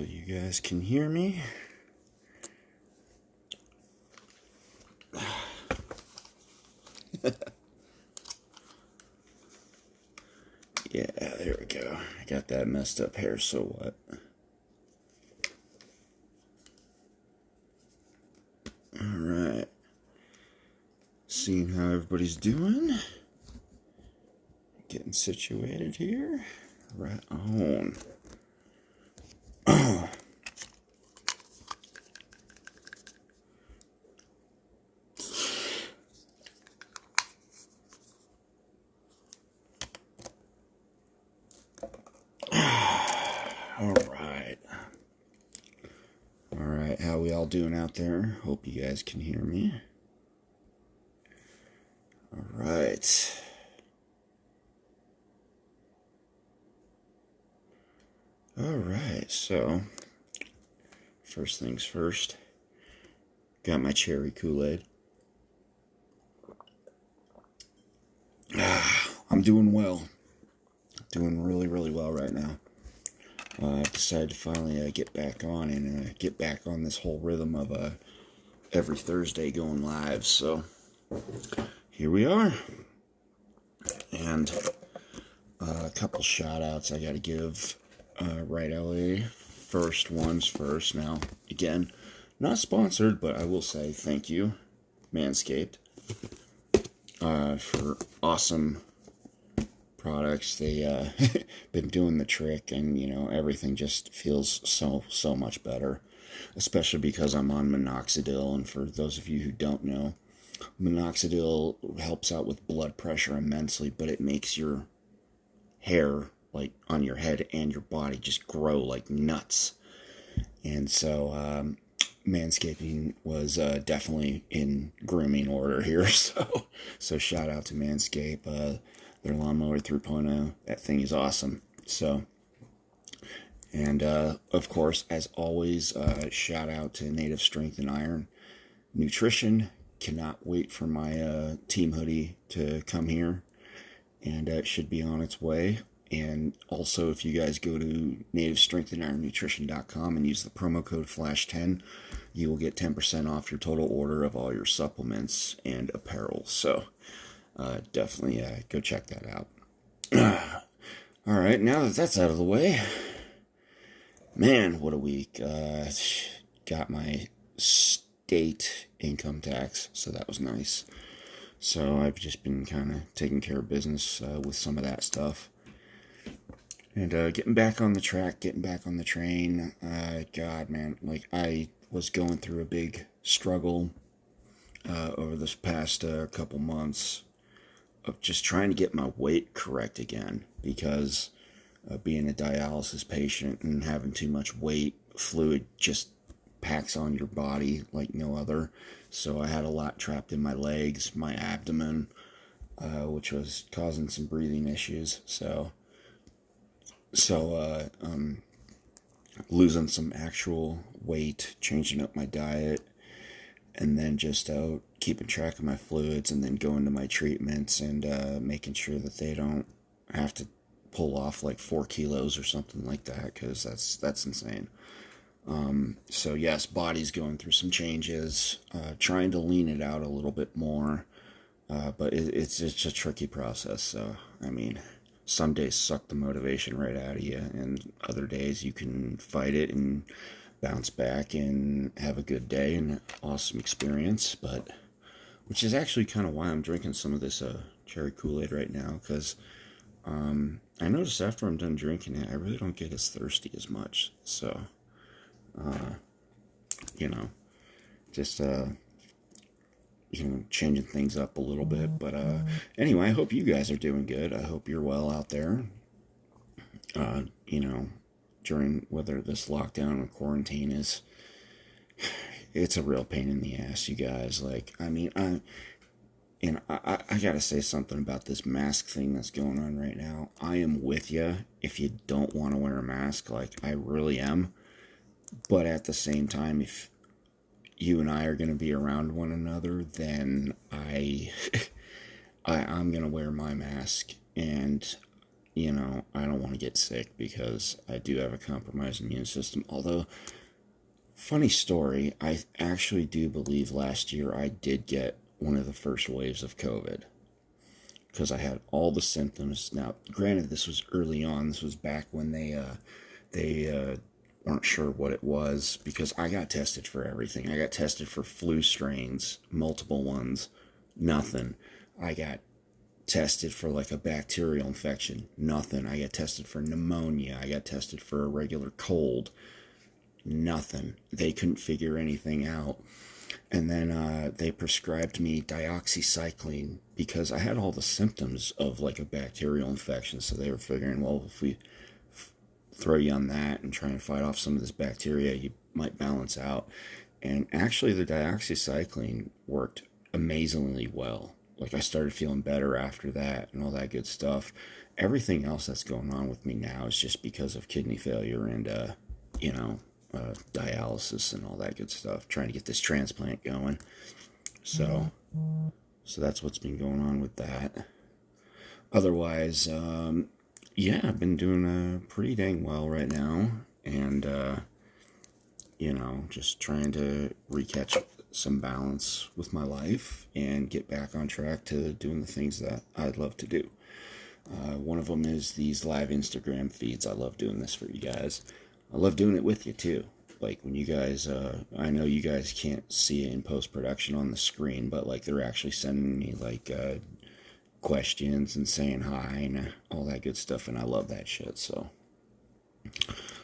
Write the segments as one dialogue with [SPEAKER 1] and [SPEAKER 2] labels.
[SPEAKER 1] Hopefully you guys can hear me. Yeah, there we go. I got that messed up hair, so what? Alright. Seeing how everybody's doing. Getting situated here. Right on. Alright, how we all doing out there? Hope you guys can hear me. Alright. Alright, so first things first. Got my cherry Kool-Aid. I'm doing well. Doing really, really well right now. I decided to finally get back on and get back on this whole rhythm of every Thursday going live. So here we are. And a couple shout outs I got to give. Right, LA. First ones first. Now, again, not sponsored, but I will say thank you, Manscaped, for awesome products. They been doing the trick, and everything just feels so much better, especially because I'm on minoxidil. And for those of you who don't know, minoxidil helps out with blood pressure immensely, but it makes your hair, like on your head and your body, just grow like nuts. And so manscaping was definitely in grooming order here. So shout out to Manscaped. Their lawnmower 3.0, that thing is awesome. So, and of course, as always, shout out to Native Strength and Iron Nutrition. Cannot wait for my team hoodie to come here, and it should be on its way. And also, if you guys go to nativestrengthandironnutrition.com and use the promo code FLASH10, you will get 10% off your total order of all your supplements and apparel. So definitely go check that out. All right, now that that's out of the way, man, what a week. Got my state income tax, so that was nice. So I've just been kind of taking care of business with some of that stuff. And getting back on the track, getting back on the train. God, man, like I was going through a big struggle over this past couple months of just trying to get my weight correct again, because being a dialysis patient and having too much weight, fluid just packs on your body like no other. So I had a lot trapped in my legs, my abdomen, which was causing some breathing issues. So losing some actual weight, changing up my diet, and then just keeping track of my fluids, and then going to my treatments and making sure that they don't have to pull off like 4 kilos or something like that, because that's insane. So yes, body's going through some changes, trying to lean it out a little bit more, but it's a tricky process. So I mean, some days suck the motivation right out of you, and other days you can fight it and bounce back and have a good day and awesome experience. But which is actually kind of why I'm drinking some of this cherry Kool-Aid right now, because I notice after I'm done drinking it, I really don't get as thirsty as much. So just changing things up a little bit. But anyway, I hope you guys are doing good. I hope you're well out there. During whether this lockdown or quarantine is, it's a real pain in the ass, you guys. Like, I mean, I gotta say something about this mask thing that's going on right now. I am with you if you don't want to wear a mask. Like, I really am. But at the same time, if you and I are going to be around one another, then I'm going to wear my mask. And you know, I don't want to get sick because I do have a compromised immune system. Although, funny story, I actually do believe last year I did get one of the first waves of COVID because I had all the symptoms. Now, granted, this was early on. This was back when they weren't sure what it was, because I got tested for everything. I got tested for flu strains, multiple ones, nothing. I got tested for like a bacterial infection, nothing. I got tested for pneumonia. I got tested for a regular cold, nothing. They couldn't figure anything out. And then they prescribed me dioxycycline because I had all the symptoms of like a bacterial infection. So they were figuring, well, if we throw you on that and try and fight off some of this bacteria, you might balance out. And actually, the dioxycycline worked amazingly well. Like, I started feeling better after that and all that good stuff. Everything else that's going on with me now is just because of kidney failure and, dialysis and all that good stuff. Trying to get this transplant going. So that's what's been going on with that. Otherwise, yeah, I've been doing pretty dang well right now. And, just trying to recatch some balance with my life and get back on track to doing the things that I'd love to do. One of them is these live Instagram feeds. I love doing this for you guys. I love doing it with you too. Like when you guys, I know you guys can't see it in post-production on the screen, but like they're actually sending me like questions and saying hi and all that good stuff, and I love that shit.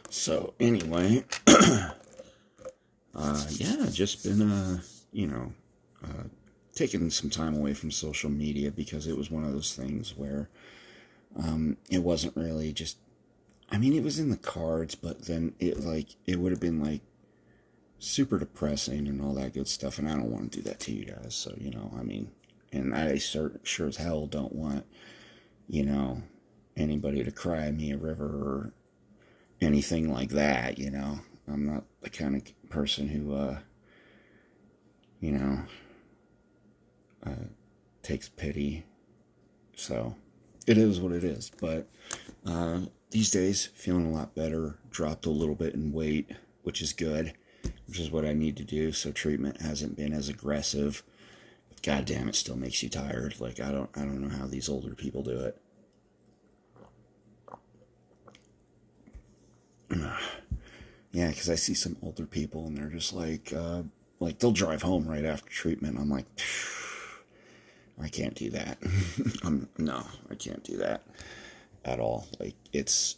[SPEAKER 1] So anyway, yeah, just been taking some time away from social media because it was one of those things where it wasn't really just, I mean, it was in the cards, but then it would have been like super depressing and all that good stuff, and I don't want to do that to you guys. So, and I sure as hell don't want, anybody to cry me a river or anything like that, I'm not the kind of person who, takes pity. So, it is what it is. But, these days, feeling a lot better, dropped a little bit in weight, which is good, which is what I need to do, so treatment hasn't been as aggressive. But God damn, it still makes you tired. Like, I don't know how these older people do it. Yeah, because I see some older people and they're just like they'll drive home right after treatment. I'm like, I can't do that. No, I can't do that at all. Like, it's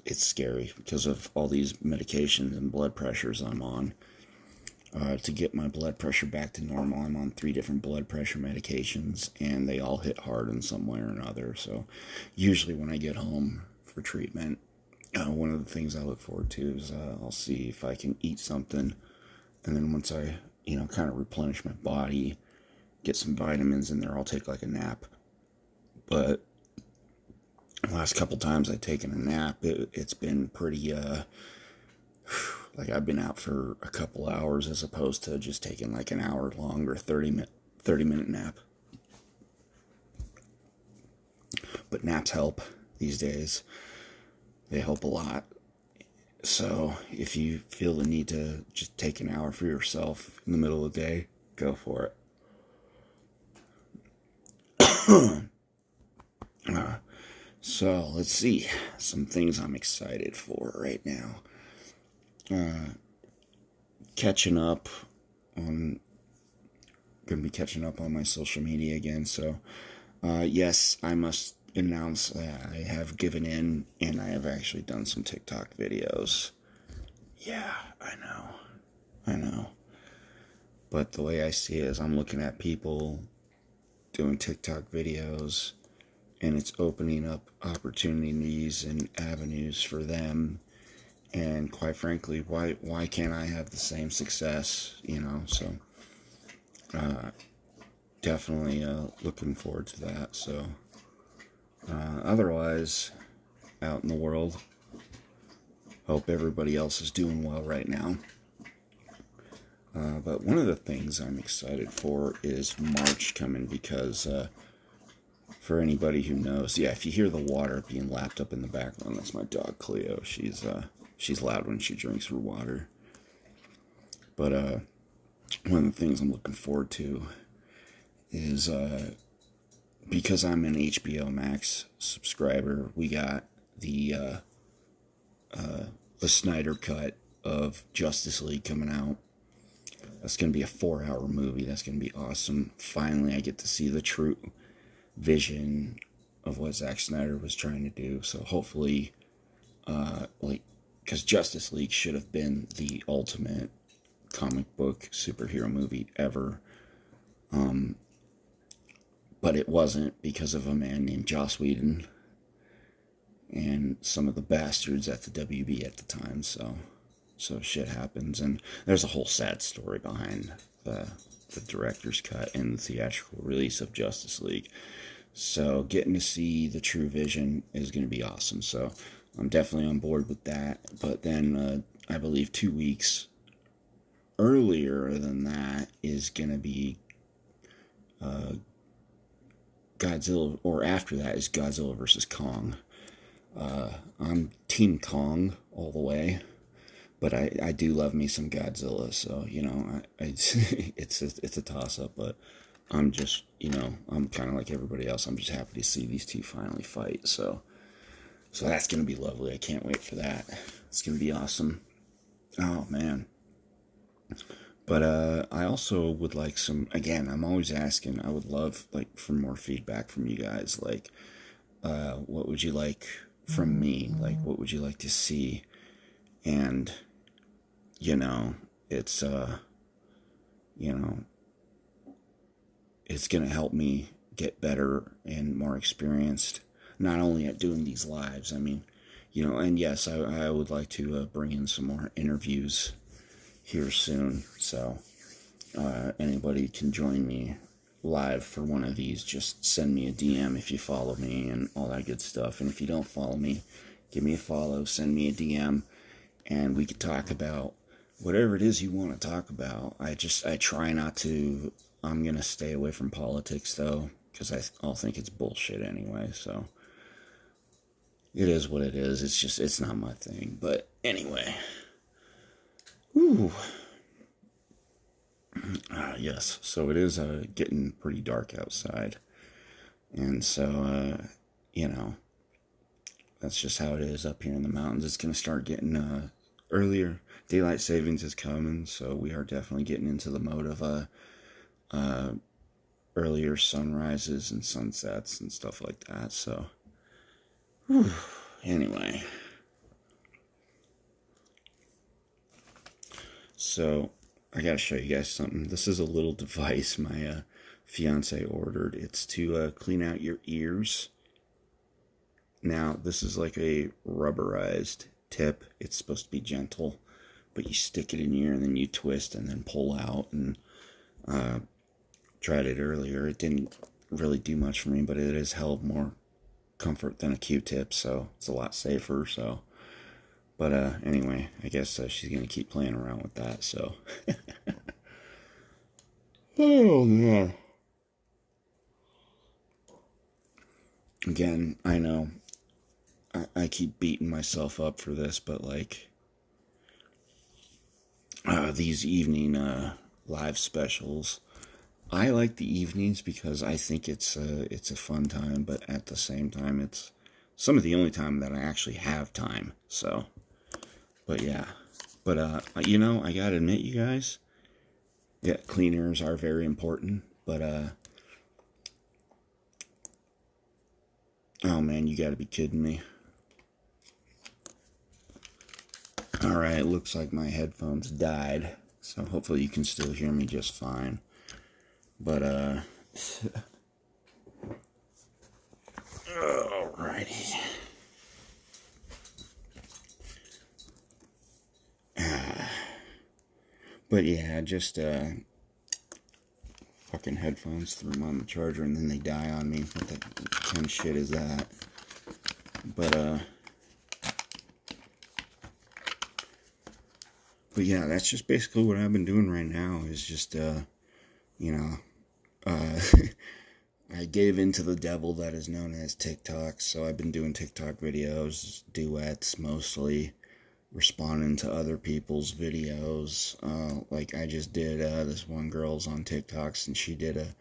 [SPEAKER 1] scary because of all these medications and blood pressures I'm on. To get my blood pressure back to normal, I'm on 3 different blood pressure medications, and they all hit hard in some way or another. So usually when I get home for treatment, one of the things I look forward to is I'll see if I can eat something, and then once I, kind of replenish my body, get some vitamins in there, I'll take like a nap. But the last couple times I've taken a nap, it's been pretty, like I've been out for a couple hours as opposed to just taking like an hour long or 30-minute nap. But naps help these days. They help a lot. So if you feel the need to just take an hour for yourself in the middle of the day, go for it. So let's see. Some things I'm excited for right now. Gonna be catching up on my social media again. So, yes, I must announce that I have given in and I have actually done some TikTok videos. Yeah, I know. But the way I see it is I'm looking at people doing TikTok videos, and it's opening up opportunities and avenues for them. And quite frankly, why can't I have the same success, So, definitely looking forward to that. So, otherwise, out in the world, hope everybody else is doing well right now. But one of the things I'm excited for is March coming, because for anybody who knows, yeah, if you hear the water being lapped up in the background, that's my dog Cleo. She's loud when she drinks her water. But one of the things I'm looking forward to is because I'm an HBO Max subscriber, we got the Snyder cut of Justice League coming out. That's going to be a 4-hour movie. That's going to be awesome. Finally, I get to see the true vision of what Zack Snyder was trying to do. So hopefully, because Justice League should have been the ultimate comic book superhero movie ever. But it wasn't because of a man named Joss Whedon and some of the bastards at the WB at the time. So shit happens, and there's a whole sad story behind the director's cut and the theatrical release of Justice League. So getting to see the true vision is going to be awesome. So I'm definitely on board with that. But then I believe 2 weeks earlier than that is going to be Godzilla, or after that is Godzilla versus Kong. I'm Team Kong all the way, but I do love me some Godzilla, so, you know, it's a toss-up, but I'm just, you know, I'm kind of like everybody else. I'm just happy to see these two finally fight, so that's going to be lovely. I can't wait for that. It's going to be awesome. Oh, man. But I also would like some, again, I'm always asking, I would love, like, for more feedback from you guys, like, what would you like from me? Like, what would you like to see? And, you know, it's, you know, it's going to help me get better and more experienced, not only at doing these lives, I mean, you know, and yes, I would like to bring in some more interviews here soon, so anybody can join me live for one of these. Just send me a DM if you follow me and all that good stuff, and if you don't follow me, give me a follow, send me a DM, and we could talk about whatever it is you want to talk about. I try not to. I'm gonna stay away from politics though, because I'll think it's bullshit anyway, so it is what it is. It's not my thing, but anyway. Ooh. Yes, so it is getting pretty dark outside. And so, you know, that's just how it is up here in the mountains. It's going to start getting earlier. Daylight savings is coming, so we are definitely getting into the mode of earlier sunrises and sunsets and stuff like that. So, whew. Anyway. So, I gotta show you guys something. This is a little device my fiance ordered. It's to clean out your ears. Now, this is like a rubberized tip. It's supposed to be gentle, but you stick it in your ear and then you twist and then pull out. And tried it earlier. It didn't really do much for me, but it is held more comfort than a Q-tip, so it's a lot safer, so... But anyway, I guess she's going to keep playing around with that, so... Oh, no. Again, I know I keep beating myself up for this, but, like, these evening live specials, I like the evenings because I think it's a fun time, but at the same time, it's some of the only time that I actually have time, so... But yeah, but you know, I gotta admit, you guys, yeah, cleaners are very important, but oh man, you gotta be kidding me. Alright, looks like my headphones died, so hopefully you can still hear me just fine. But alrighty. But yeah, just fucking headphones, threw them on the charger and then they die on me. What the kind of shit is that? But yeah, that's just basically what I've been doing right now, is just you know, I gave in to the devil that is known as TikTok, so I've been doing TikTok videos, duets mostly, responding to other people's videos. Like I just did, this one girl's on TikToks, and she did a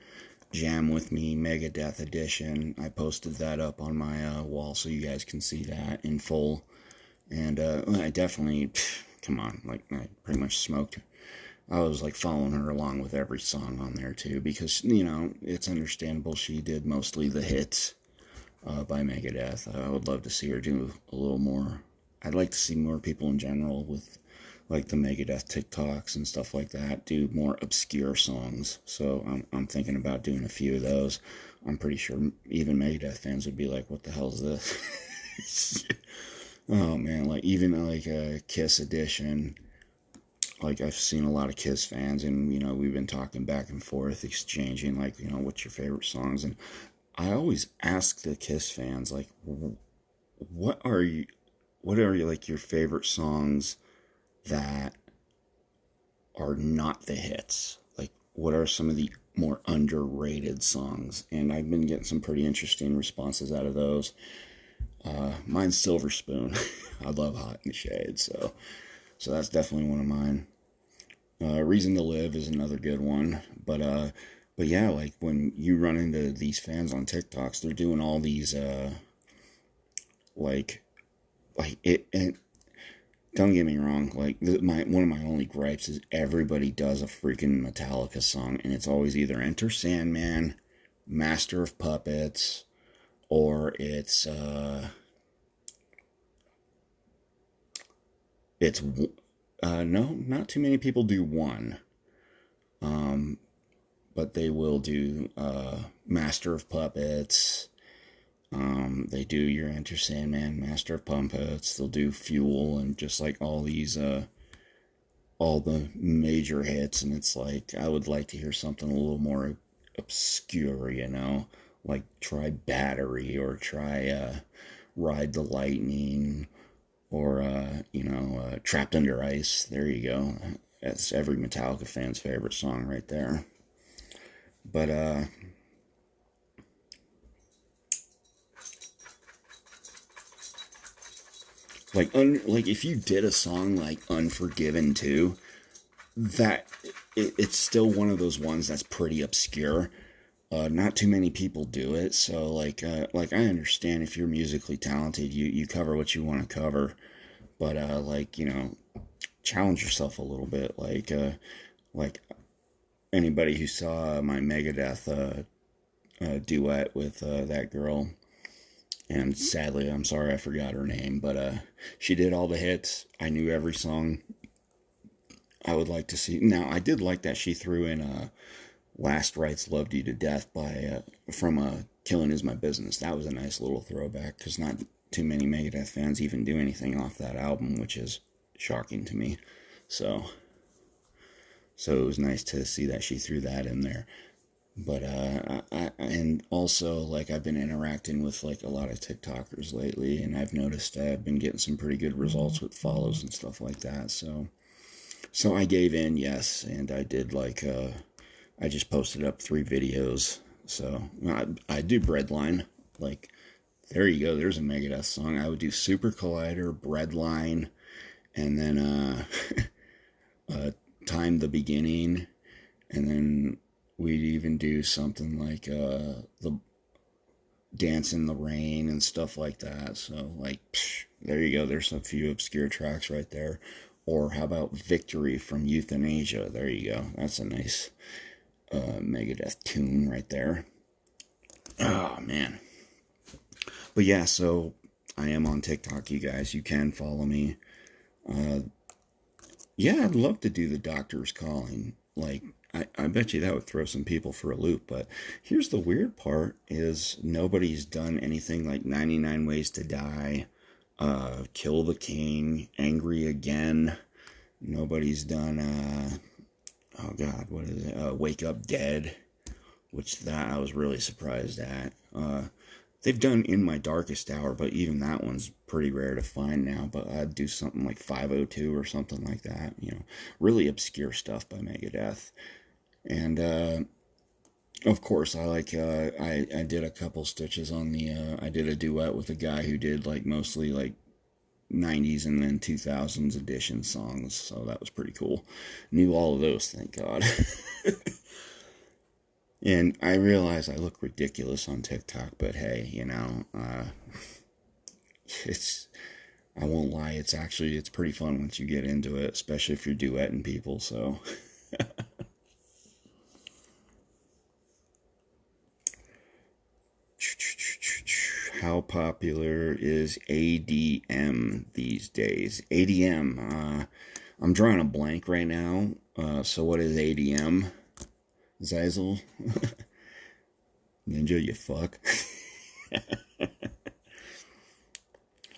[SPEAKER 1] Jam With Me Megadeth edition. I posted that up on my wall so you guys can see that in full. And I definitely, come on, like I pretty much smoked. I was like following her along with every song on there too, because it's understandable she did mostly the hits by Megadeth. I would love to see her do a little more. I'd like to see more people in general with like the Megadeth TikToks and stuff like that do more obscure songs. So I'm thinking about doing a few of those. I'm pretty sure even Megadeth fans would be like, "What the hell is this?" Oh man, like even like a Kiss edition. Like I've seen a lot of Kiss fans, and we've been talking back and forth, exchanging like what's your favorite songs, and I always ask the Kiss fans like, what are you, like your favorite songs that are not the hits? Like, what are some of the more underrated songs? And I've been getting some pretty interesting responses out of those. Mine's Silver Spoon. I love Hot in the Shade, so that's definitely one of mine. Reason to Live is another good one, but yeah, like when you run into these fans on TikToks, they're doing all these like it. And don't get me wrong, like one of my only gripes is everybody does a freaking Metallica song, and it's always either Enter Sandman, Master of Puppets, or it's no, not too many people do one. But they will do Master of Puppets. They do your Enter Sandman, Master of Puppets. They'll do Fuel and just like all these, all the major hits. And it's like, I would like to hear something a little more obscure, like try Battery or try Ride the Lightning or, Trapped Under Ice. There you go. That's every Metallica fan's favorite song right there. But, like if you did a song like Unforgiven too, that it's still one of those ones that's pretty obscure. Not too many people do it, so like I understand if you're musically talented, you cover what you want to cover, but challenge yourself a little bit. Like anybody who saw my Megadeth duet with that girl, and sadly, I'm sorry I forgot her name, but she did all the hits. I knew every song. I would like to see. Now, I did like that she threw in Last Rites Loved You to Death by from Killing Is My Business. That was a nice little throwback, because not too many Megadeth fans even do anything off that album, which is shocking to me. So it was nice to see that she threw that in there. But and also, like, I've been interacting with like a lot of TikTokers lately, and I've noticed I've been getting some pretty good results with follows and stuff like that. So I gave in, yes, and I did I just posted up 3 videos. So I do Breadline. Like, there you go. There's a Megadeth song. I would do Super Collider, Breadline, and then Time the Beginning, and then we'd even do something like the Dance in the Rain and stuff like that. So like, there you go. There's a few obscure tracks right there. Or how about Victory from Euthanasia? There you go. That's a nice Megadeth tune right there. Oh man. But yeah, so I am on TikTok, you guys. You can follow me. Yeah, I'd love to do the Doctor's Calling. Like, I bet you that would throw some people for a loop. But here's the weird part is nobody's done anything like 99 Ways to Die, Kill the King, Angry Again. Nobody's done, oh God, what is it? Wake Up Dead, which that I was really surprised at. They've done In My Darkest Hour, but even that one's pretty rare to find now. But I'd do something like 502 or something like that. Really obscure stuff by Megadeth. And Of course, I like, I did a couple stitches on the, I did a duet with a guy who did like mostly like 90s and then 2000s edition songs, so that was pretty cool. Knew all of those, thank God. And I realize I look ridiculous on TikTok, but hey, it's, I won't lie, it's pretty fun once you get into it, especially if you're duetting people, so. How popular is ADM these days? ADM, I'm drawing a blank right now. So what is ADM? Zazzle? Ninja, you fuck.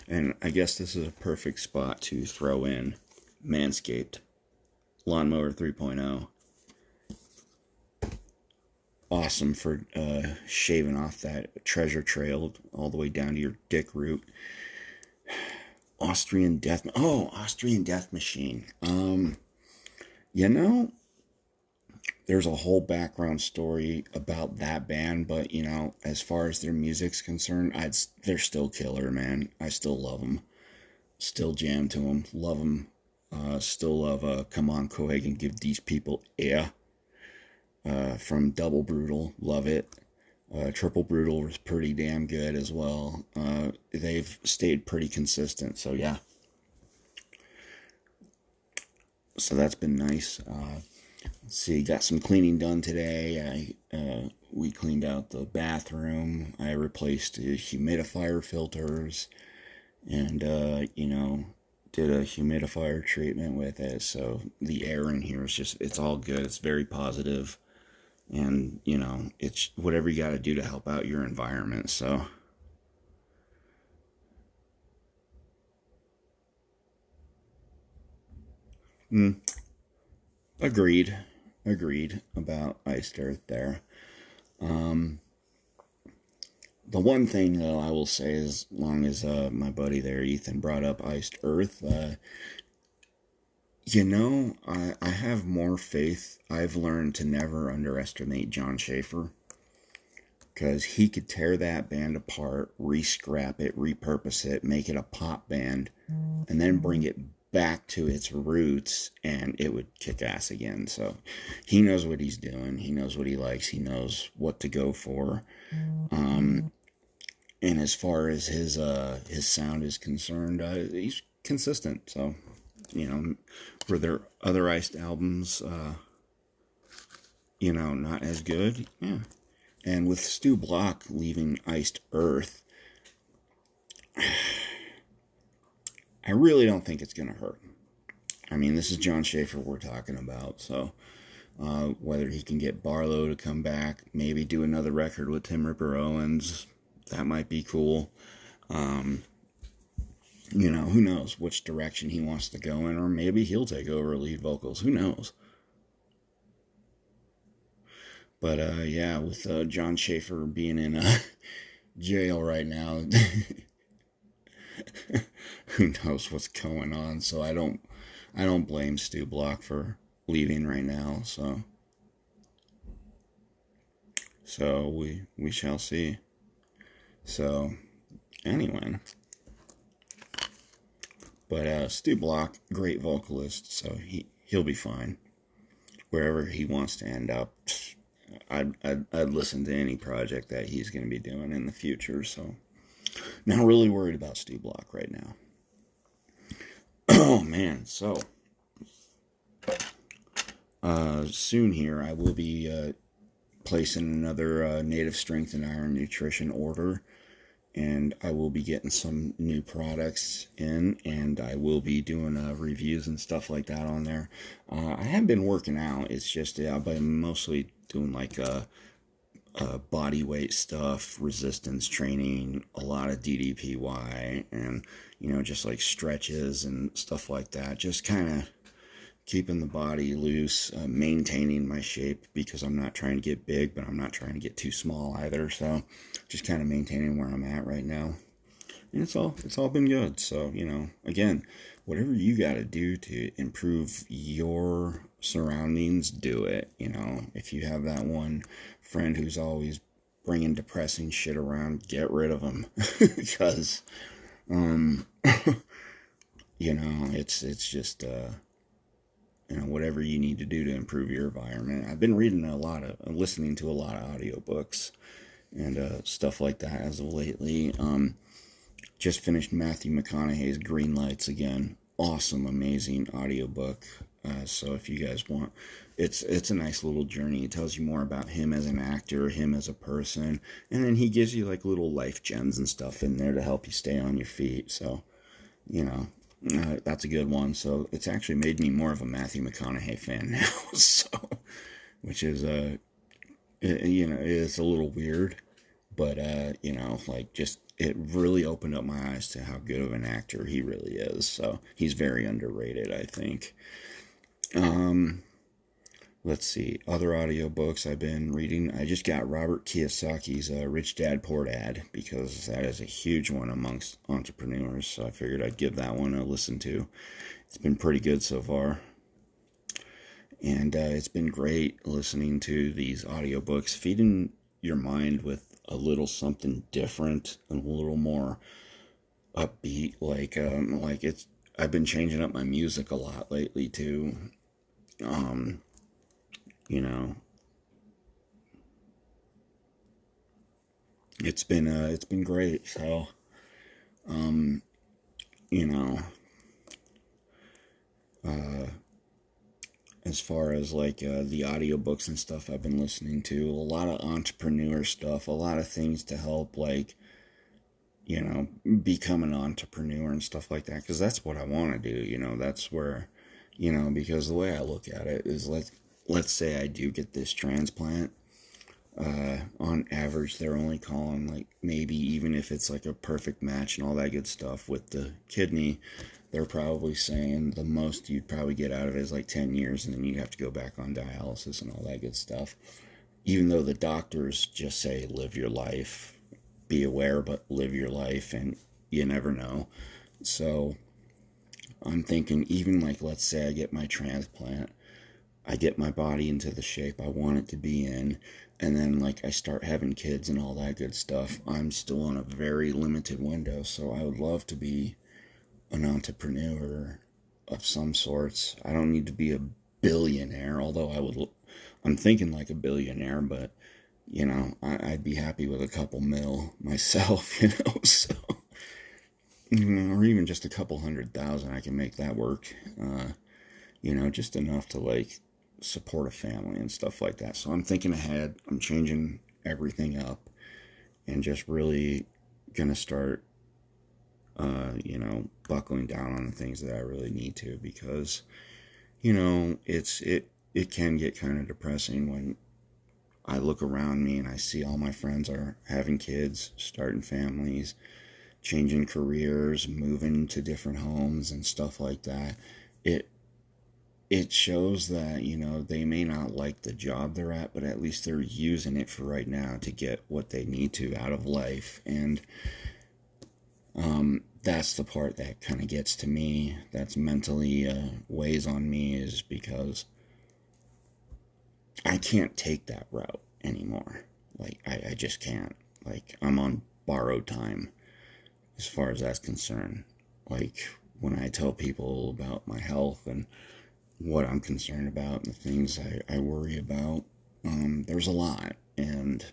[SPEAKER 1] And I guess this is a perfect spot to throw in Manscaped Lawnmower 3.0. Awesome for shaving off that treasure trail all the way down to your dick root. Austrian Death Machine. You know, there's a whole background story about that band, but as far as their music's concerned, they're still killer, man. I still love them. Still jam to them. Love them. Still love Come On Coag and Give These People Air. From Double Brutal, love it. Triple Brutal was pretty damn good as well. They've stayed pretty consistent, so yeah. So that's been nice. Let's see, got some cleaning done today. We cleaned out the bathroom. I replaced the humidifier filters, and did a humidifier treatment with it. So the air in here is it's all good. It's very positive. And, it's whatever you got to do to help out your environment, so. Agreed about iced earth there. The one thing, though, I will say, as long as my buddy there, Ethan, brought up iced earth, I have more faith. I've learned to never underestimate John Schaefer, because he could tear that band apart, re-scrap it, repurpose it, make it a pop band, and then bring it back to its roots, and it would kick ass again. So he knows what he's doing. He knows what he likes. He knows what to go for. And as far as his sound is concerned, he's consistent. So, were there other iced albums, not as good? Yeah. And with Stu Block leaving Iced Earth, I really don't think it's going to hurt. I mean, this is John Schaefer we're talking about, so whether he can get Barlow to come back, maybe do another record with Tim Ripper Owens, that might be cool. Who knows which direction he wants to go in, or maybe he'll take over lead vocals. Who knows? But, yeah, with John Schaefer being in jail right now, who knows what's going on. So I don't blame Stu Block for leaving right now. So we shall see. So anyway, but Stu Block, great vocalist, so he'll be fine wherever he wants to end up. I'd listen to any project that he's going to be doing in the future. So not really worried about Stu Block right now. Oh man, so soon here I will be placing another Native Strength and Iron Nutrition order, and I will be getting some new products in, and I will be doing reviews and stuff like that on there. I have been working out. It's just I've been mostly doing like body weight stuff, resistance training, a lot of DDPY, and just like stretches and stuff like that. Just kind of keeping the body loose, maintaining my shape, because I'm not trying to get big, but I'm not trying to get too small either. So just kind of maintaining where I'm at right now. and it's all been good. So, again, whatever you got to do to improve your surroundings, do it. If you have that one friend who's always bringing depressing shit around, get rid of them. Because it's just whatever you need to do to improve your environment. I've been listening to a lot of audiobooks and stuff like that as of lately. Just finished Matthew McConaughey's Green Lights again. Awesome, amazing audiobook. So if you guys want, it's a nice little journey. It tells you more about him as an actor, him as a person, and then he gives you like little life gems and stuff in there to help you stay on your feet. So, that's a good one. So it's actually made me more of a Matthew McConaughey fan now. So, which is it's a little weird, but just it really opened up my eyes to how good of an actor he really is. So he's very underrated, I think. Let's see, other audiobooks I've been reading. I just got Robert Kiyosaki's Rich Dad Poor Dad, because that is a huge one amongst entrepreneurs. So I figured I'd give that one a listen to. It's been pretty good so far. And it's been great listening to these audiobooks, feeding your mind with a little something different and a little more upbeat. I've been changing up my music a lot lately too. It's been great. So, you know, as far as the audiobooks and stuff I've been listening to, a lot of entrepreneur stuff, a lot of things to help become an entrepreneur and stuff like that, because that's what I want to do. That's where, because the way I look at it is, let's say I do get this transplant. On average, they're only calling maybe, even if it's a perfect match and all that good stuff with the kidney, they're probably saying the most you'd probably get out of it is 10 years, and then you'd have to go back on dialysis and all that good stuff. Even though the doctors just say, live your life, be aware, but live your life, and you never know. So I'm thinking, even let's say I get my transplant, I get my body into the shape I want it to be in, and then I start having kids and all that good stuff, I'm still on a very limited window. So I would love to be an entrepreneur of some sorts. I don't need to be a billionaire, although I'm thinking a billionaire, but I'd be happy with a couple mil myself, so, or even just a couple 100,000, I can make that work, just enough to support a family and stuff like that. So I'm thinking ahead. I'm changing everything up and just really gonna start buckling down on the things that I really need to, because it can get kind of depressing when I look around me and I see all my friends are having kids, starting families, changing careers, moving to different homes and stuff like that. It shows that, they may not like the job they're at, but at least they're using it for right now to get what they need to out of life. And that's the part that kind of gets to me, that's mentally weighs on me, is because I can't take that route anymore. I just can't. I'm on borrowed time as far as that's concerned. When I tell people about my health and what I'm concerned about and the things I worry about, there's a lot. And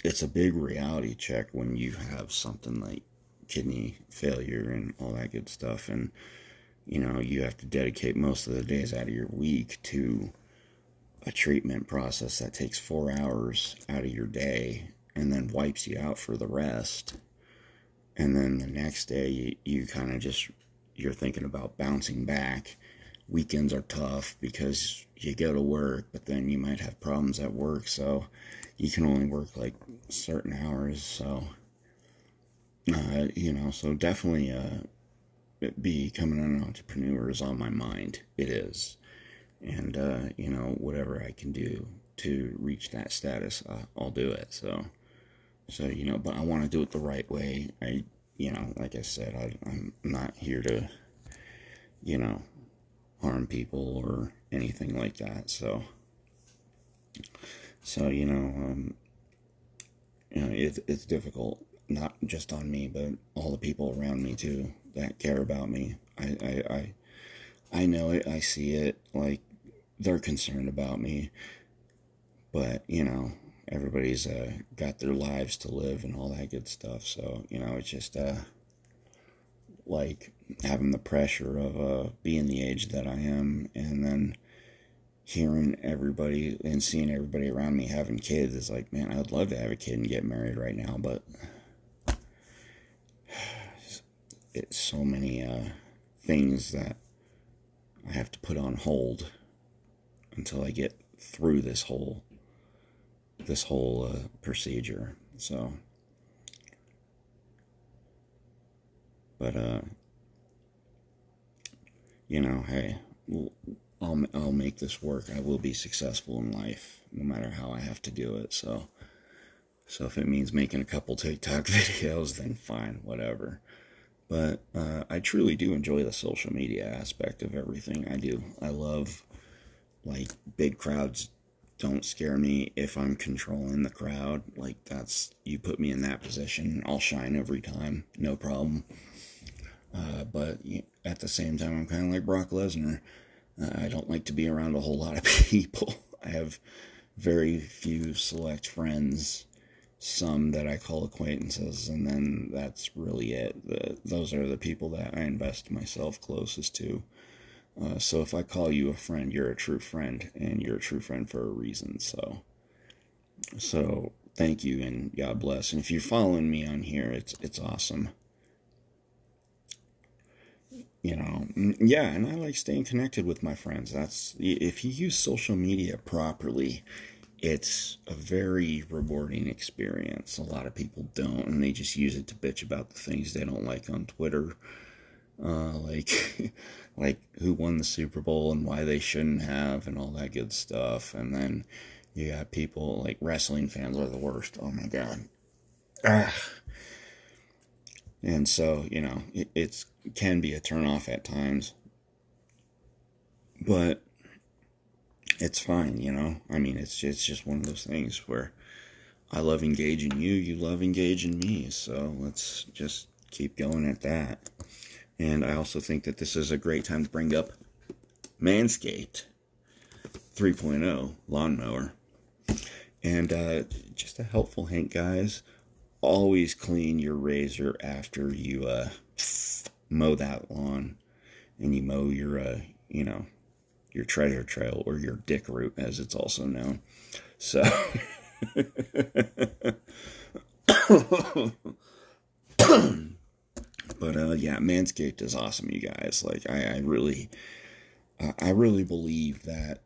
[SPEAKER 1] it's a big reality check when you have something like kidney failure and all that good stuff, and you have to dedicate most of the days out of your week to a treatment process that takes 4 hours out of your day and then wipes you out for the rest. And then the next day you kind of just, you're thinking about bouncing back. Weekends are tough because you go to work, but then you might have problems at work, so you can only work certain hours. So so definitely becoming an entrepreneur is on my mind. It is. And whatever I can do to reach that status, I'll do it. So So, but I want to do it the right way. Like I said, I'm not here to, you know, harm people or anything like that. So it's difficult, not just on me, but all the people around me too that care about me. I know it. I see it. Like, they're concerned about me, but everybody's got their lives to live and all that good stuff. So it's just like having the pressure of being the age that I am, and then hearing everybody and seeing everybody around me having kids is like, man, I would love to have a kid and get married right now, but it's so many things that I have to put on hold until I get through this whole procedure. So, but hey, I'll make this work. I will be successful in life, no matter how I have to do it. So if it means making a couple TikTok videos, then fine, whatever. But I truly do enjoy the social media aspect of everything. I do. I love, like, big crowds don't scare me if I'm controlling the crowd. Like, you put me in that position, I'll shine every time, no problem. But at the same time, I'm kind of like Brock Lesnar. I don't like to be around a whole lot of people. I have very few select friends, some that I call acquaintances, and then that's really it. Those are the people that I invest myself closest to. So if I call you a friend, you're a true friend, and you're a true friend for a reason. So thank you, and God bless. And if you're following me on here, it's awesome. Yeah, and I like staying connected with my friends. If you use social media properly, it's a very rewarding experience. A lot of people don't, and they just use it to bitch about the things they don't like on Twitter. Like, like who won the Super Bowl and why they shouldn't have, and all that good stuff. And then you got people like wrestling fans are the worst. Oh my God. Ah. And so, it can be a turnoff at times, but it's fine, I mean, it's just one of those things where I love engaging you, you love engaging me, so let's just keep going at that. And I also think that this is a great time to bring up Manscaped 3.0 lawnmower. And just a helpful hint, guys. Always clean your razor after you mow that lawn, and you mow your your treasure trail, or your dick root as it's also known. So but yeah, Manscaped is awesome, you guys. Like, I really believe that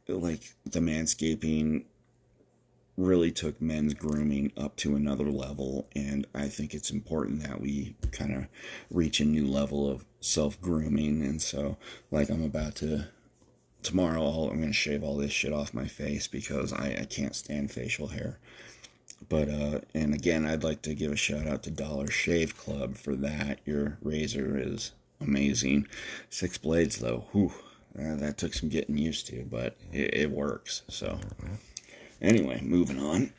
[SPEAKER 1] like the manscaping really took men's grooming up to another level, and I think it's important that we kind of reach a new level of self-grooming. And so, like, tomorrow I'm going to shave all this shit off my face because I can't stand facial hair. But and again, I'd like to give a shout out to Dollar Shave Club for that. Your razor is amazing. 6 blades though, whew, that took some getting used to, but it works. So anyway, moving on.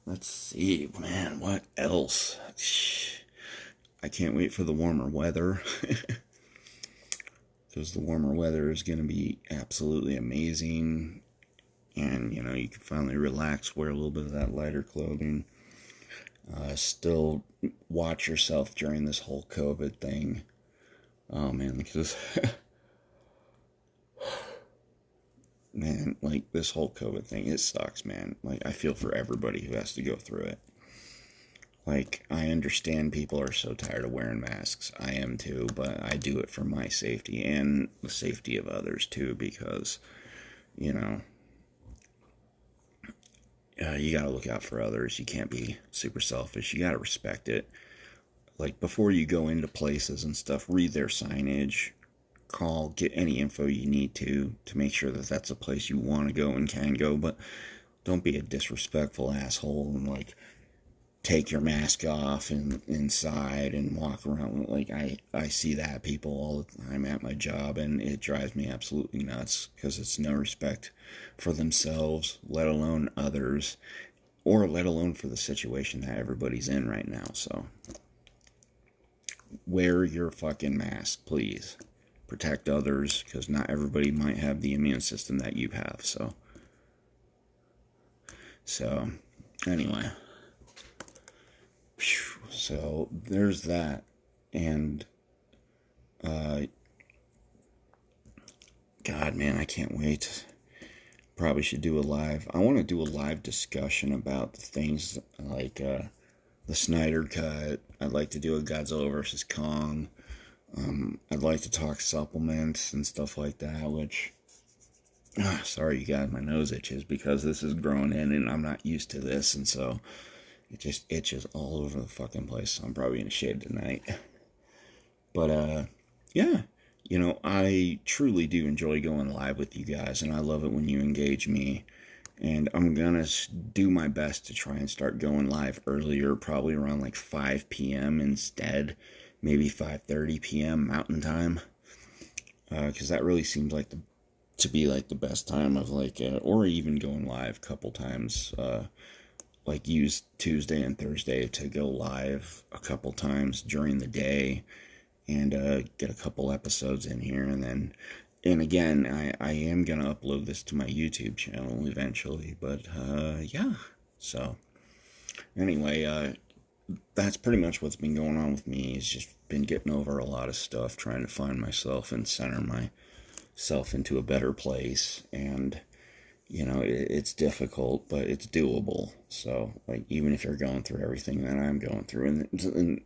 [SPEAKER 1] Let's see, man, what else? I can't wait for the warmer weather. Because the warmer weather is going to be absolutely amazing. And, you can finally relax, wear a little bit of that lighter clothing. Still watch yourself during this whole COVID thing. Oh, man, because... man, like, this whole COVID thing, it sucks, man. Like, I feel for everybody who has to go through it. Like, I understand people are so tired of wearing masks. I am too, but I do it for my safety and the safety of others too, because, you gotta look out for others. You can't be super selfish. You gotta respect it. Like, before you go into places and stuff, read their signage, get any info you need to make sure that that's a place you want to go and can go. But don't be a disrespectful asshole and like take your mask off and inside and walk around. Like I see that people all the time at my job, and it drives me absolutely nuts because it's no respect for themselves, let alone others, or let alone for the situation that everybody's in right now. So wear your fucking mask, please. Protect others, because not everybody might have the immune system that you have. So anyway, so there's that. And God, man, I can't wait. Probably should do a live. I want to do a live discussion about the things like the Snyder Cut. I'd like to do a Godzilla versus Kong. I'd like to talk supplements and stuff like that, which, sorry you guys, my nose itches because this is growing in and I'm not used to this, and so it just itches all over the fucking place. So I'm probably gonna shave tonight. But, yeah, you know, I truly do enjoy going live with you guys, and I love it when you engage me. And I'm gonna do my best to try and start going live earlier, probably around like 5 p.m. instead, maybe 5:30 p.m. Mountain Time, because that really seems like to be like the best time of like, or even going live a couple times, like use Tuesday and Thursday to go live a couple times during the day, and get a couple episodes in here, and again, I am going to upload this to my YouTube channel eventually, but yeah, so anyway, that's pretty much what's been going on with me. It's just been getting over a lot of stuff, trying to find myself and center myself into a better place, and you know, it's difficult, but it's doable. So like, even if you're going through everything that I'm going through, and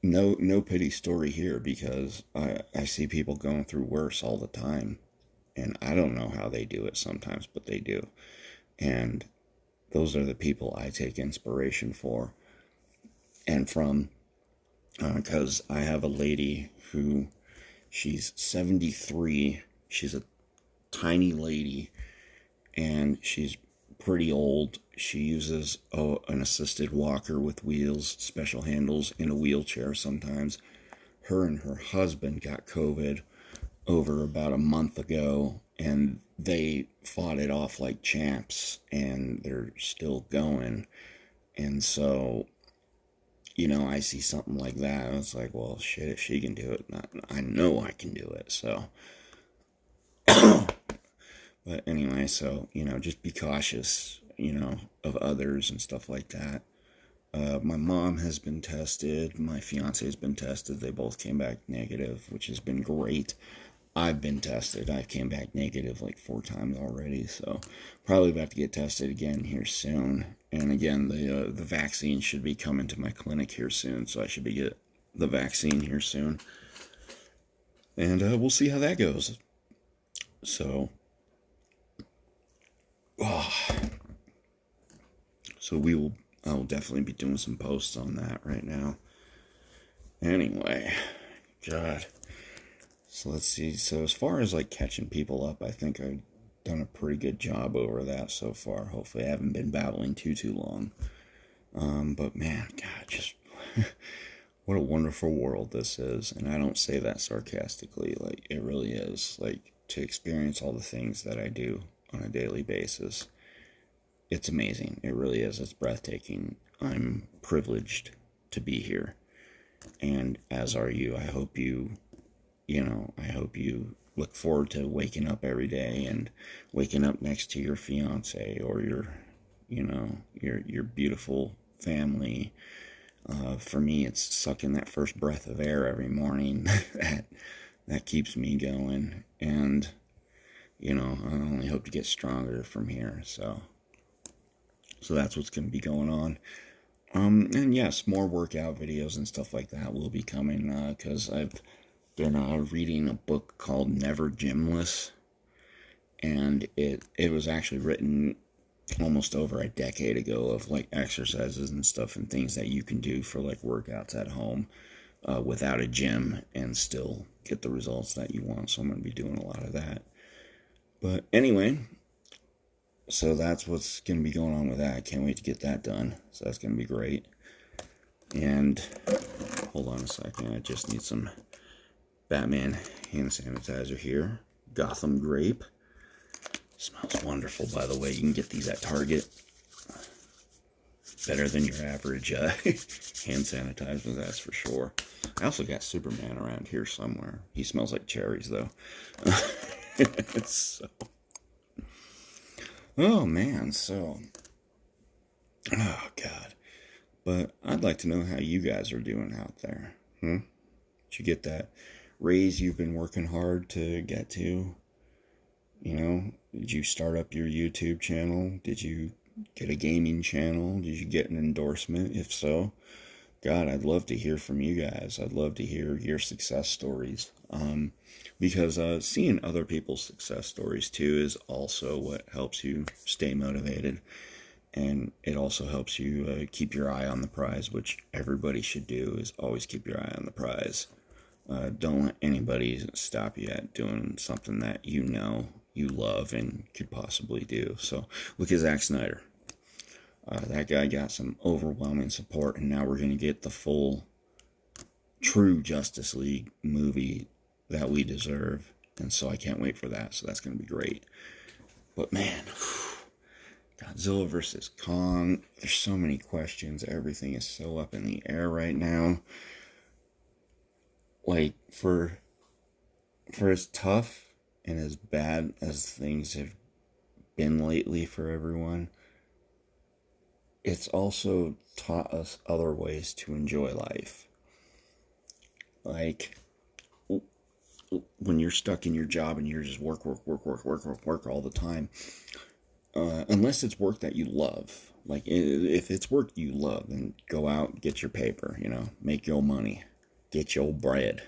[SPEAKER 1] no pity story here, because I see people going through worse all the time, and I don't know how they do it sometimes, but they do. And those are the people I take inspiration for and from, because I have a lady who, she's 73, she's a tiny lady, and she's pretty old. She uses an assisted walker with wheels, special handles, in a wheelchair sometimes. Her and her husband got COVID over about a month ago, and they fought it off like champs, and they're still going. And so, you know, I see something like that, and it's like, well, shit, if she can do it, I know I can do it, so. But anyway, so, you know, just be cautious, you know, of others and stuff like that. My mom has been tested. My fiance has been tested. They both came back negative, which has been great. I've been tested. I came back negative like 4 times already, so probably about to get tested again here soon. And again, the vaccine should be coming to my clinic here soon, so I should be get the vaccine here soon. And we'll see how that goes. So, so I will definitely be doing some posts on that right now. Anyway, God. So let's see. So as far as like catching people up, I think I've done a pretty good job over that so far. Hopefully I haven't been babbling too long. But man, God, just what a wonderful world this is. And I don't say that sarcastically. Like, it really is. Like, to experience all the things that I do on a daily basis, it's amazing. It really is. It's breathtaking. I'm privileged to be here, and as are you. I hope you look forward to waking up every day and waking up next to your fiance or your beautiful family. For me, it's sucking that first breath of air every morning that keeps me going, and I only hope to get stronger from here. So that's what's going to be going on. And yes, more workout videos and stuff like that will be coming, because I've been reading a book called Never Gymless, and it was actually written almost over a decade ago, of like exercises and stuff and things that you can do for like workouts at home without a gym and still get the results that you want. So I'm going to be doing a lot of that. But anyway, So that's what's going to be going on with that. I can't wait to get that done. So that's going to be great. And hold on a second. I just need some Batman hand sanitizer here. Gotham Grape. Smells wonderful, by the way. You can get these at Target. Better than your average hand sanitizer, that's for sure. I also got Superman around here somewhere. He smells like cherries, though. So, oh, man. So, oh, God. But I'd like to know how you guys are doing out there. Did you get that raise you've been working hard to get to? You know, did you start up your YouTube channel? Did you get a gaming channel? Did you get an endorsement? If so, God, I'd love to hear from you guys. I'd love to hear your success stories. Because seeing other people's success stories too is also what helps you stay motivated. And it also helps you keep your eye on the prize, which everybody should do, is always keep your eye on the prize. Don't let anybody stop you at doing something that you know you love and could possibly do. So look at Zack Snyder. That guy got some overwhelming support, and now we're going to get the full, true Justice League movie that we deserve. And so I can't wait for that. So that's going to be great. But man, Godzilla versus Kong, there's so many questions. Everything is so up in the air right now. Like, for as tough and as bad as things have been lately for everyone, it's also taught us other ways to enjoy life. Like, when you're stuck in your job and you're just work all the time, unless it's work that you love. Like, if it's work you love, then go out, get your paper, make your money, get your bread.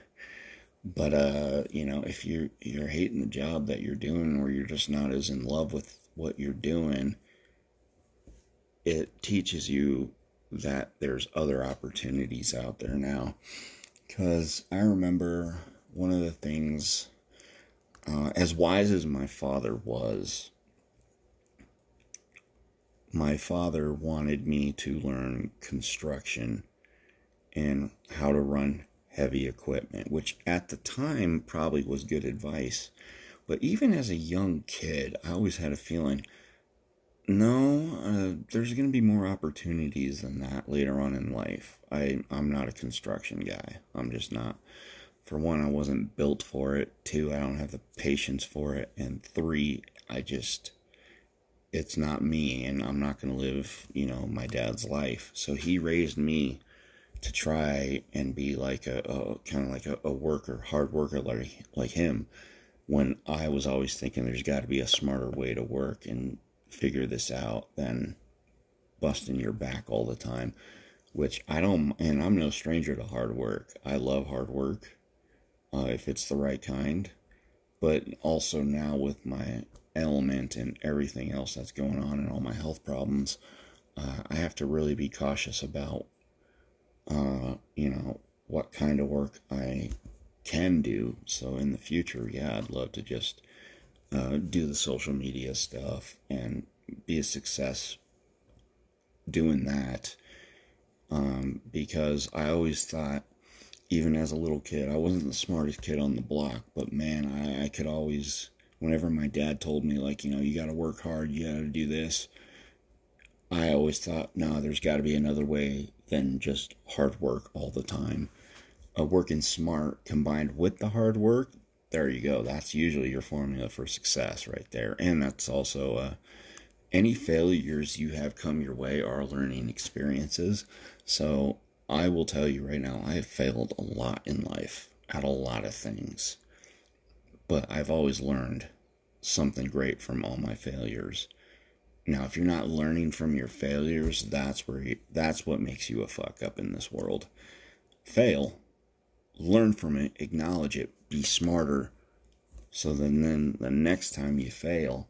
[SPEAKER 1] But, if you're hating the job that you're doing, or you're just not as in love with what you're doing, it teaches you that there's other opportunities out there now. Because I remember one of the things, as wise as my father was, my father wanted me to learn construction and how to run heavy equipment, which at the time probably was good advice. But even as a young kid, I always had a feeling, no, there's going to be more opportunities than that later on in life. I'm not a construction guy. I'm just not. For one, I wasn't built for it. Two, I don't have the patience for it. And three, it's not me, and I'm not going to live, my dad's life. So he raised me to try and be like a kind of like a worker, hard worker like him, when I was always thinking there's got to be a smarter way to work and figure this out than busting your back all the time, which I don't, and I'm no stranger to hard work. I love hard work, if it's the right kind. But also now with my ailment and everything else that's going on and all my health problems, I have to really be cautious about what kind of work I can do. So in the future, I'd love to just do the social media stuff and be a success doing that, because I always thought, even as a little kid, I wasn't the smartest kid on the block, but man, I could always, whenever my dad told me, like, you got to work hard, you got to do this, I always thought, no, there's got to be another way than just hard work all the time. Working smart combined with the hard work, there you go. That's usually your formula for success right there. And that's also, any failures you have come your way are learning experiences. So I will tell you right now, I have failed a lot in life at a lot of things. But I've always learned something great from all my failures. Now, if you're not learning from your failures, that's what makes you a fuck up in this world. Fail, learn from it, acknowledge it, be smarter, so then the next time you fail,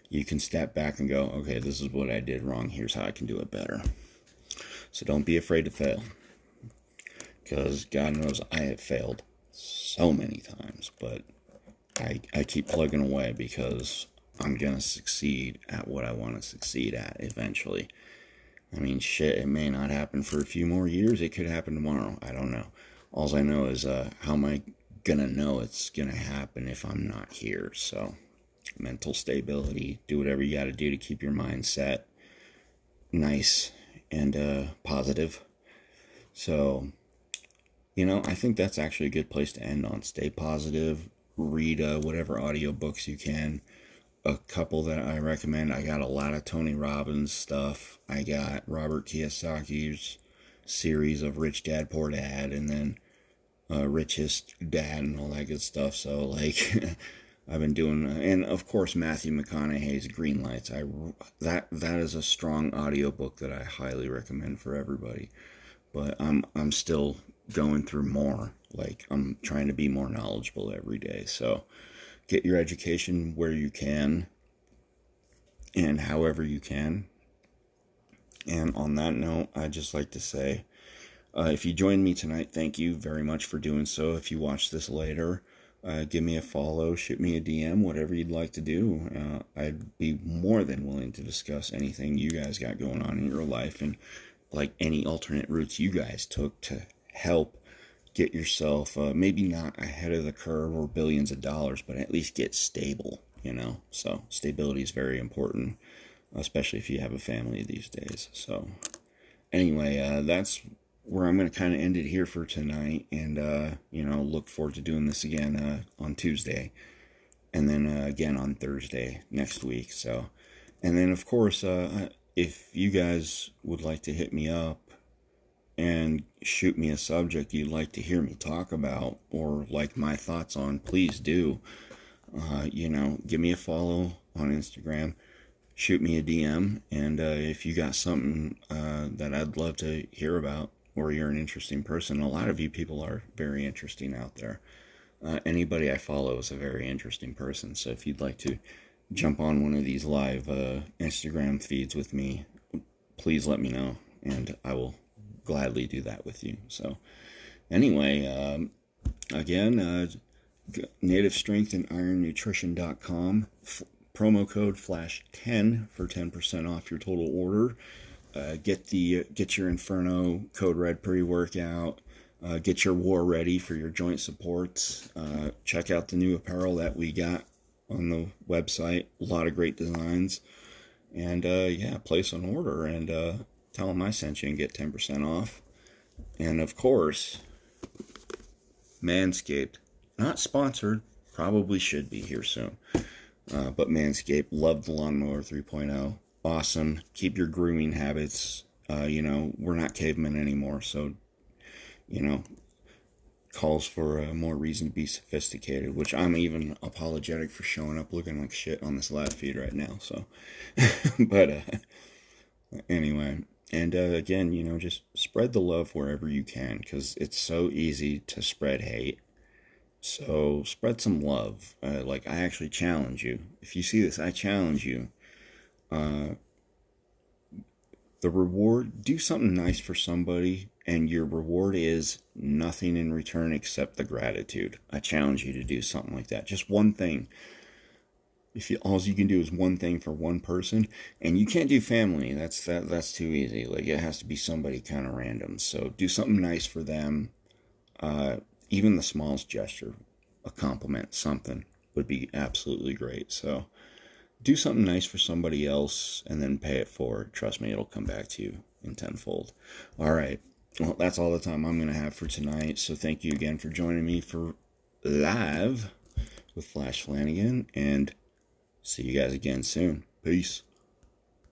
[SPEAKER 1] you can step back and go, okay, this is what I did wrong, here's how I can do it better. So don't be afraid to fail, because God knows I have failed so many times, but I keep plugging away, because I'm going to succeed at what I want to succeed at eventually. I mean, shit, it may not happen for a few more years. It could happen tomorrow. I don't know. All I know is how am I going to know it's going to happen if I'm not here? So, mental stability, do whatever you got to do to keep your mindset nice and positive. So, I think that's actually a good place to end on. Stay positive. Read whatever audiobooks you can. A couple that I recommend. I got a lot of Tony Robbins stuff. I got Robert Kiyosaki's series of Rich Dad Poor Dad, and then Richest Dad and all that good stuff. So like I've been doing, and of course Matthew McConaughey's Green Lights. That is a strong audiobook that I highly recommend for everybody. But I'm still going through more. Like I'm trying to be more knowledgeable every day. So get your education where you can and however you can. And on that note, I'd just like to say, if you joined me tonight, thank you very much for doing so. If you watch this later, give me a follow, shoot me a DM, whatever you'd like to do. I'd be more than willing to discuss anything you guys got going on in your life and like any alternate routes you guys took to help get yourself maybe not ahead of the curve or billions of dollars, but at least get stable, So stability is very important, especially if you have a family these days. So anyway, that's where I'm going to kind of end it here for tonight, and look forward to doing this again on Tuesday, and then again on Thursday next week. So, and then of course, if you guys would like to hit me up and shoot me a subject you'd like to hear me talk about or like my thoughts on, please do. Give me a follow on Instagram, shoot me a DM, and if you got something that I'd love to hear about, or you're an interesting person, a lot of you people are very interesting out there. Anybody I follow is a very interesting person, so if you'd like to jump on one of these live Instagram feeds with me, please let me know, and I will gladly do that with you. So anyway, again, Native Strength and Iron Nutrition.com, promo code FLASH10 for 10% off your total order. Get your Inferno Code Red pre-workout. Get your war ready for your joint supports. Check out the new apparel that we got on the website. A lot of great designs. And place an order and tell them I sent you and get 10% off. And of course, Manscaped. Not sponsored. Probably should be here soon. But Manscaped, love the Lawnmower 3.0. Awesome. Keep your grooming habits. We're not cavemen anymore, so calls for more reason to be sophisticated, which I'm even apologetic for showing up looking like shit on this live feed right now. So, but anyway, and again, just spread the love wherever you can, because it's so easy to spread hate. So spread some love. I actually challenge you. If you see this, I challenge you. The reward, do something nice for somebody, and your reward is nothing in return except the gratitude. I challenge you to do something like that. Just one thing. All you can do is one thing for one person, and you can't do family. That's too easy. It has to be somebody kind of random. So do something nice for them. Even the smallest gesture, a compliment, something would be absolutely great. So do something nice for somebody else and then pay it forward. Trust me, it'll come back to you in tenfold. All right. Well, that's all the time I'm going to have for tonight. So thank you again for joining me for live with Flash Flanagan, and see you guys again soon. Peace.